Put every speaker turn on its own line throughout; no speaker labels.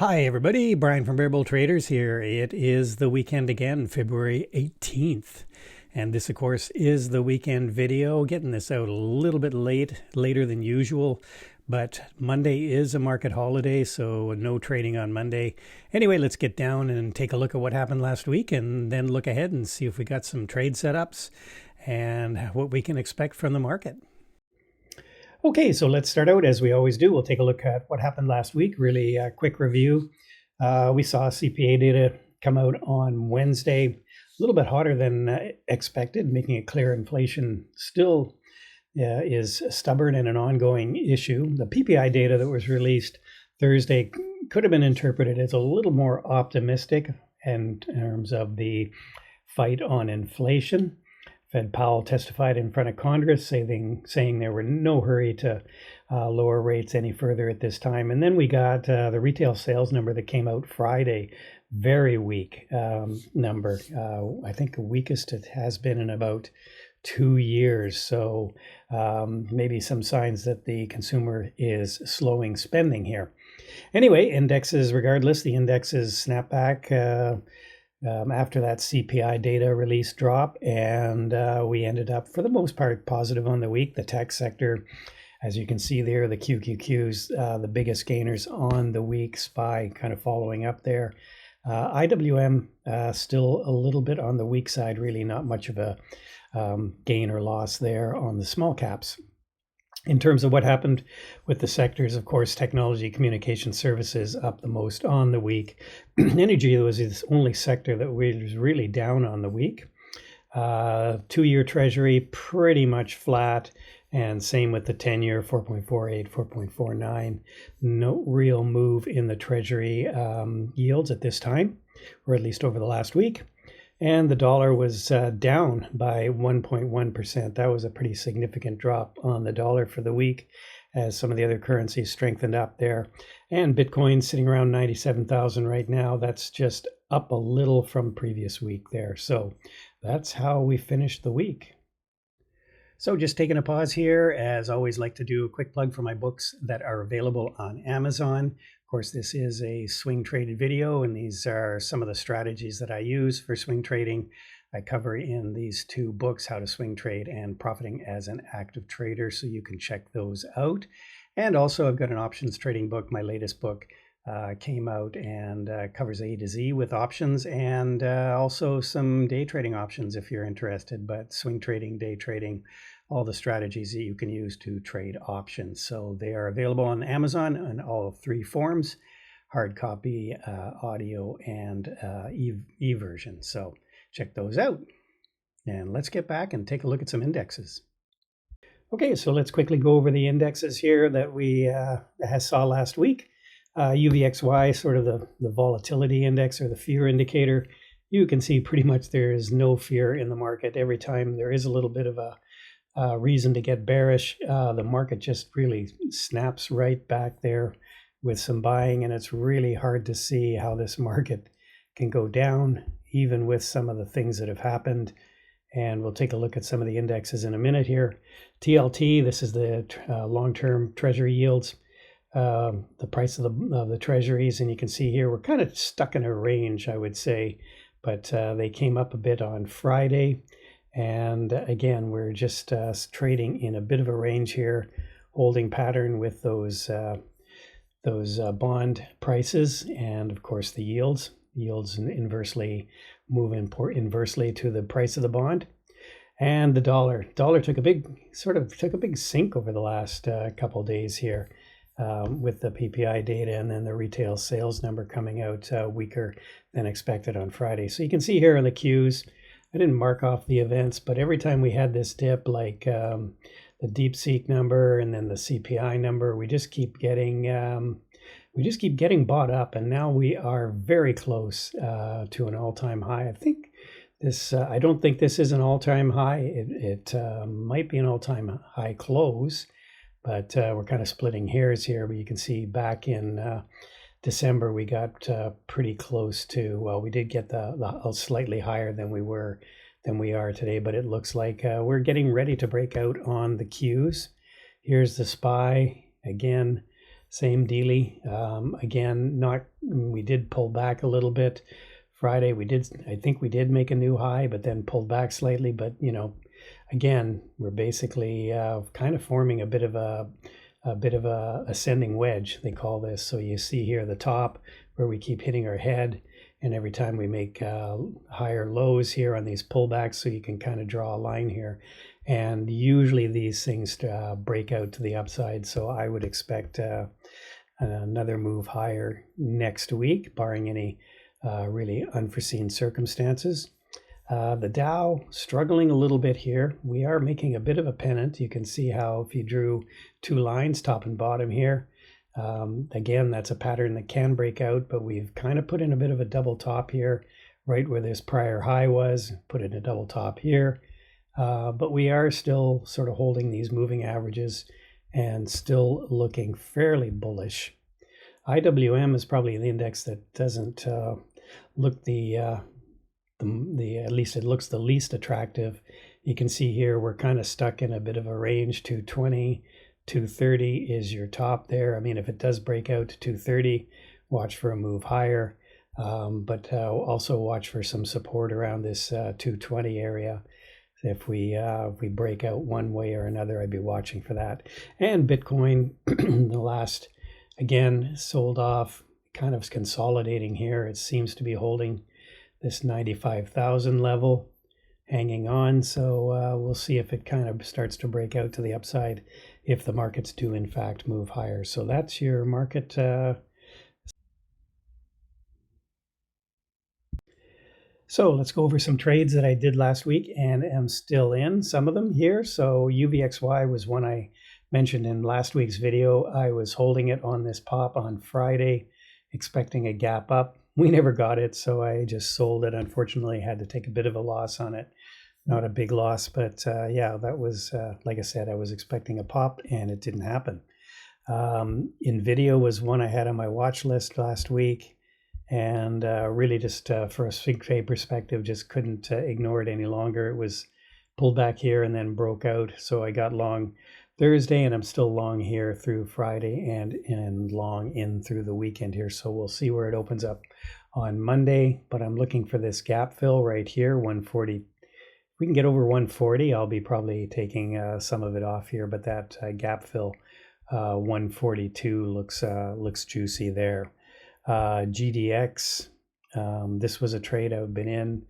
Hi everybody, Brian from Bearable Traders here. It is the weekend again, February 18th. And this of course is the weekend video, getting this out a little bit later than usual. But Monday is a market holiday, so no trading on Monday. Anyway, let's get down and take a look at what happened last week and then look ahead and see if we got some trade setups and what we can expect from the market. Okay, so let's start out as we always do. We'll take a look at what happened last week. Really quick review. We saw CPI data come out on Wednesday, a little bit hotter than expected, making it clear inflation still is stubborn and an ongoing issue. The PPI data that was released Thursday could have been interpreted as a little more optimistic in terms of the fight on inflation. Fed Powell testified in front of Congress, saying there were no hurry to lower rates any further at this time. And then we got the retail sales number that came out Friday, very weak number. I think the weakest it has been in about 2 years. So maybe some signs that the consumer is slowing spending here. Anyway, indexes, regardless, the indexes snap back after that CPI data release drop, and we ended up, for the most part, positive on the week. The tech sector, as you can see there, the QQQs, the biggest gainers on the week. SPY kind of following up there. IWM still a little bit on the weak side, really not much of a gain or loss there on the small caps. In terms of what happened with the sectors, of course, technology, communication services up the most on the week. Energy was the only sector that was really down on the week. 2-year treasury pretty much flat, and same with the 10-year, 4.48, 4.49. No real move in the treasury yields at this time, or at least over the last week. And the dollar was down by 1.1%. That was a pretty significant drop on the dollar for the week, as some of the other currencies strengthened up there. And Bitcoin sitting around 97,000 right now. That's just up a little from previous week there. So that's how we finished the week. So just taking a pause here, as always, like to do a quick plug for my books that are available on Amazon. Of course, this is a swing traded video, and these are some of the strategies that I use for swing trading. I cover in these 2 books, How to Swing Trade and Profiting as an Active Trader, so you can check those out. And also, I've got an options trading book. My latest book came out and covers A to Z with options, and also some day trading options if you're interested, but swing trading, day trading, all the strategies that you can use to trade options. So they are available on Amazon in all 3 forms: hard copy, audio, and e-version. So check those out. And let's get back and take a look at some indexes. Okay, so let's quickly go over the indexes here that we saw last week. UVXY, sort of the volatility index or the fear indicator. You can see pretty much there is no fear in the market. Every time there is a little bit of a reason to get bearish, the market just really snaps right back there with some buying, and it's really hard to see how this market can go down, even with some of the things that have happened. And we'll take a look at some of the indexes in a minute here. TLT, this is the long-term treasury yields, the price of the treasuries, and you can see here we're kind of stuck in a range, I would say, but they came up a bit on Friday. And again, we're just trading in a bit of a range here, holding pattern with those bond prices, and of course the yields. Yields inversely move inversely to the price of the bond. And the dollar took a big sink over the last couple of days here with the PPI data, and then the retail sales number coming out weaker than expected on Friday. So you can see here in the Qs, I didn't mark off the events, but every time we had this dip, like the DeepSeek number and then the CPI number, we just keep getting bought up, and now we are very close to an all-time high. I think this. I don't think this is an all-time high. It might be an all-time high close, but we're kind of splitting hairs here. But you can see back in December, we got pretty close to, well, we did get the slightly higher than we are today, but it looks like we're getting ready to break out on the Qs. Here's the SPY again. same dealy. Again, we did pull back a little bit. Friday I think we did make a new high, but then pulled back slightly. But again, we're basically kind of forming a bit of a ascending wedge, they call this. So you see here the top where we keep hitting our head, and every time we make higher lows here on these pullbacks, so you can kind of draw a line here. And usually these things break out to the upside, so I would expect another move higher next week, barring any really unforeseen circumstances. The Dow struggling a little bit here. We are making a bit of a pennant. You can see how if you drew two lines, top and bottom here, again, that's a pattern that can break out, but we've kind of put in a bit of a double top here, right where this prior high was, put in a double top here. But we are still sort of holding these moving averages and still looking fairly bullish. IWM is probably the index that doesn't look at least it looks the least attractive. You can see here we're kind of stuck in a bit of a range. 220, 230 is your top there. I mean, if it does break out to 230, watch for a move higher, but also watch for some support around this 220 area. If we break out one way or another, I'd be watching for that. And Bitcoin, the last, again, sold off, kind of consolidating here. It seems to be holding this 95,000 level, hanging on. So we'll see if it kind of starts to break out to the upside, if the markets do in fact move higher. So that's your market. So let's go over some trades that I did last week and am still in, some of them here. So UVXY was one I mentioned in last week's video. I was holding it on this pop on Friday, expecting a gap up. We never got it, so I just sold it. Unfortunately, had to take a bit of a loss on it. Not a big loss, but yeah, that was, like I said, I was expecting a pop and it didn't happen. NVIDIA was one I had on my watch list last week. And really just for a swing trade perspective, just couldn't ignore it any longer. It was pulled back here and then broke out. So I got long Thursday, and I'm still long here through Friday and long in through the weekend here. So we'll see where it opens up on Monday. But I'm looking for this gap fill right here, 140. If we can get over 140, I'll be probably taking some of it off here. But that gap fill, 142 looks juicy there. GDX, this was a trade I've been in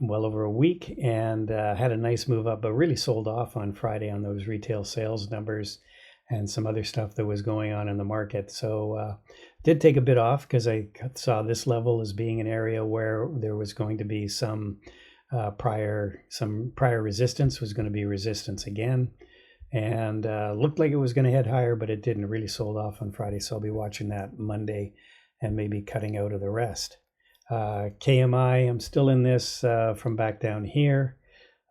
well over a week, and had a nice move up, but really sold off on Friday on those retail sales numbers and some other stuff that was going on in the market. So did take a bit off because I saw this level as being an area where there was going to be some prior resistance was going to be resistance again. And looked like it was going to head higher, but it didn't. Really sold off on Friday, so I'll be watching that Monday and maybe cutting out of the rest. KMI, I'm still in this from back down here.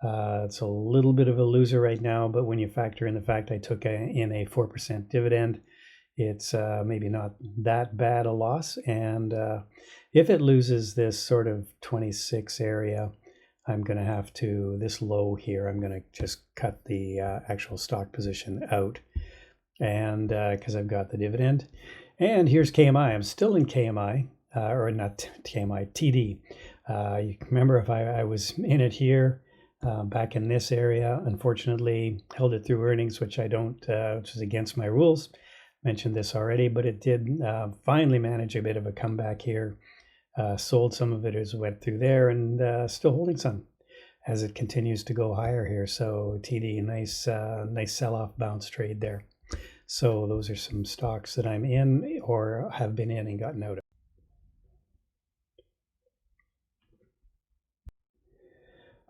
It's a little bit of a loser right now, but when you factor in the fact I took in a 4% dividend, it's maybe not that bad a loss. And if it loses this sort of 26 area, I'm going to have to, this low here, I'm going to just cut the actual stock position out, and because I've got the dividend. And here's KMI. I'm still in KMI, or not KMI, TD. You remember if I was in it here, back in this area, unfortunately held it through earnings, which I don't, which is against my rules. Mentioned this already, but it did finally manage a bit of a comeback here. Sold some of it as it went through there, and still holding some as it continues to go higher here. So TD, nice sell-off bounce trade there. So those are some stocks that I'm in or have been in and gotten out of.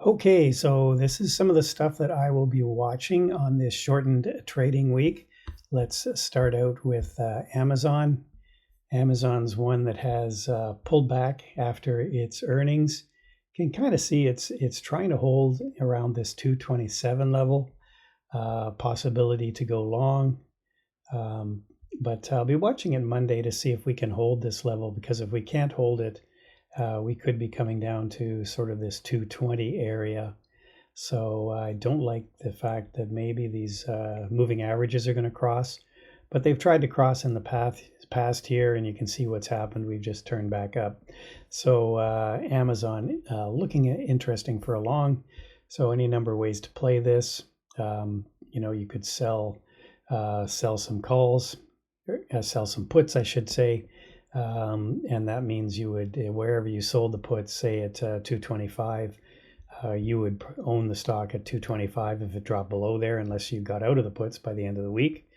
Okay, so this is some of the stuff that I will be watching on this shortened trading week. Let's start out with Amazon. Amazon's one that has pulled back after its earnings. You can kind of see it's trying to hold around this 227 level, possibility to go long. But I'll be watching it Monday to see if we can hold this level, because if we can't hold it, we could be coming down to sort of this 220 area. So I don't like the fact that maybe these moving averages are going to cross. but they've tried to cross in the past here, and you can see what's happened. We've just turned back up. So Amazon looking interesting for a long. So any number of ways to play this. You could sell some calls, sell some puts, I should say. And that means you would, wherever you sold the puts, say at 225, you would own the stock at 225 if it dropped below there, unless you got out of the puts by the end of the week.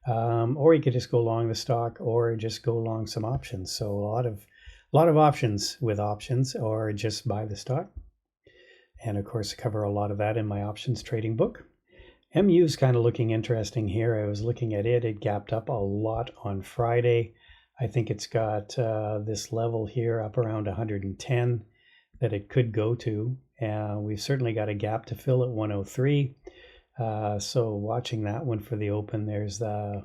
Or you could just go long the stock, or just go long some options. So a lot of options with options, or just buy the stock. And of course, I cover a lot of that in my options trading book. MU is kind of looking interesting here. I was looking at it. It gapped up a lot on Friday. I think it's got this level here up around 110 that it could go to. We've certainly got a gap to fill at 103. So watching that one for the open, there's a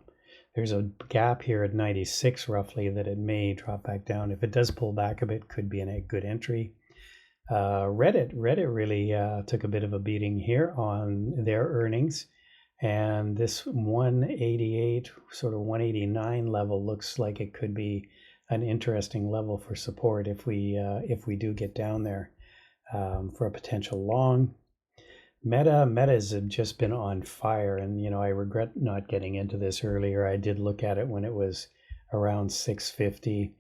gap here at 96 roughly that it may drop back down. If it does pull back a bit, could be a good entry. Reddit really took a bit of a beating here on their earnings, and this 188 sort of 189 level looks like it could be an interesting level for support if we do get down there for a potential long. Meta's have just been on fire, and I regret not getting into this earlier. I did look at it when it was around 650.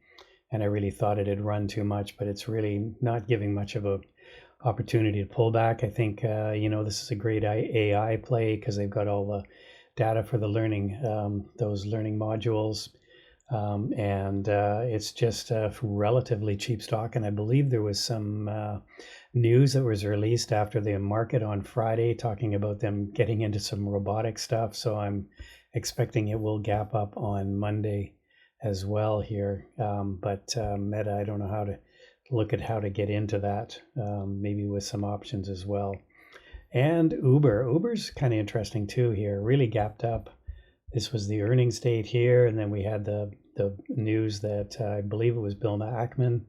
And I really thought it had run too much, but it's really not giving much of a opportunity to pull back. I think, this is a great AI play because they've got all the data for the learning, those learning modules. And it's just a relatively cheap stock. And I believe there was some news that was released after the market on Friday talking about them getting into some robotic stuff. So I'm expecting it will gap up on Monday as well here, but Meta, I don't know how to look at how to get into that, maybe with some options as well. And Uber's kind of interesting too here, really gapped up. This was the earnings date here, and then we had the news that I believe it was Bill Ackman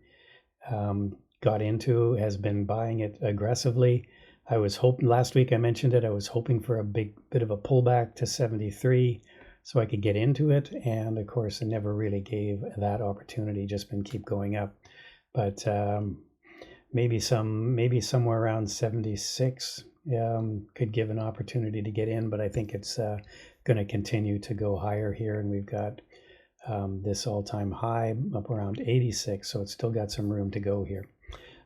got into, has been buying it aggressively. I was hoping, last week I mentioned it, I was hoping for a bit of a pullback to 73 so I could get into it, and of course it never really gave that opportunity, just been keep going up. But maybe somewhere around 76 could give an opportunity to get in, but I think it's going to continue to go higher here, and we've got this all-time high up around 86, so it's still got some room to go here.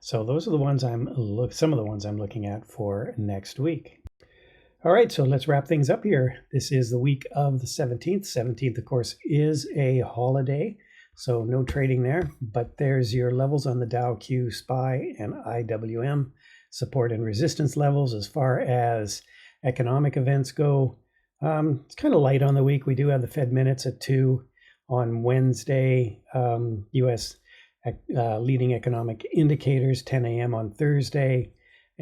So those are the ones some of the ones I'm looking at for next week. All right, so let's wrap things up here. This is the week of the 17th. 17th, of course, is a holiday, so no trading there. But there's your levels on the Dow, Q, SPY, and IWM, support and resistance levels as far as economic events go. It's kind of light on the week. We do have the Fed minutes at 2 on Wednesday. U.S. Leading economic indicators, 10 a.m. on Thursday.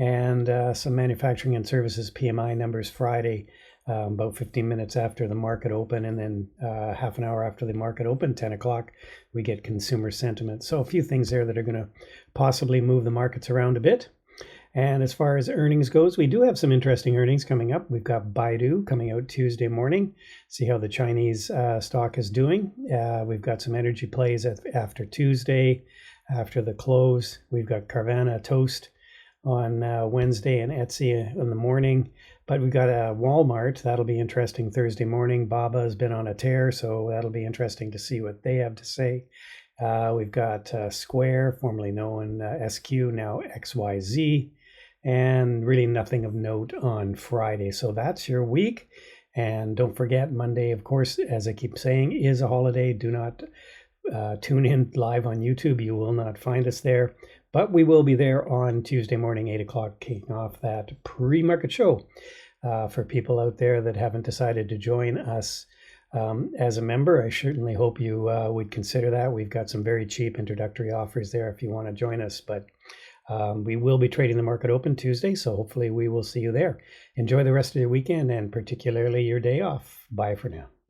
And some manufacturing and services PMI numbers Friday, about 15 minutes after the market open, and then half an hour after the market open, 10 o'clock, we get consumer sentiment. So a few things there that are going to possibly move the markets around a bit. And as far as earnings goes, we do have some interesting earnings coming up. We've got Baidu coming out Tuesday morning. See how the Chinese stock is doing. We've got some energy plays after Tuesday, after the close. We've got Carvana Toast on Wednesday and Etsy in the morning. But we've got Walmart. That'll be interesting Thursday morning. Baba has been on a tear, so that'll be interesting to see what they have to say. We've got Square, formerly known SQ, now XYZ, and really nothing of note on Friday. So that's your week. And don't forget, Monday, of course, as I keep saying, is a holiday. Do not tune in live on YouTube. You will not find us there. But we will be there on Tuesday morning, 8 o'clock, kicking off that pre-market show for people out there that haven't decided to join us as a member. I certainly hope you would consider that. We've got some very cheap introductory offers there if you want to join us. But we will be trading the market open Tuesday, so hopefully we will see you there. Enjoy the rest of your weekend and particularly your day off. Bye for now.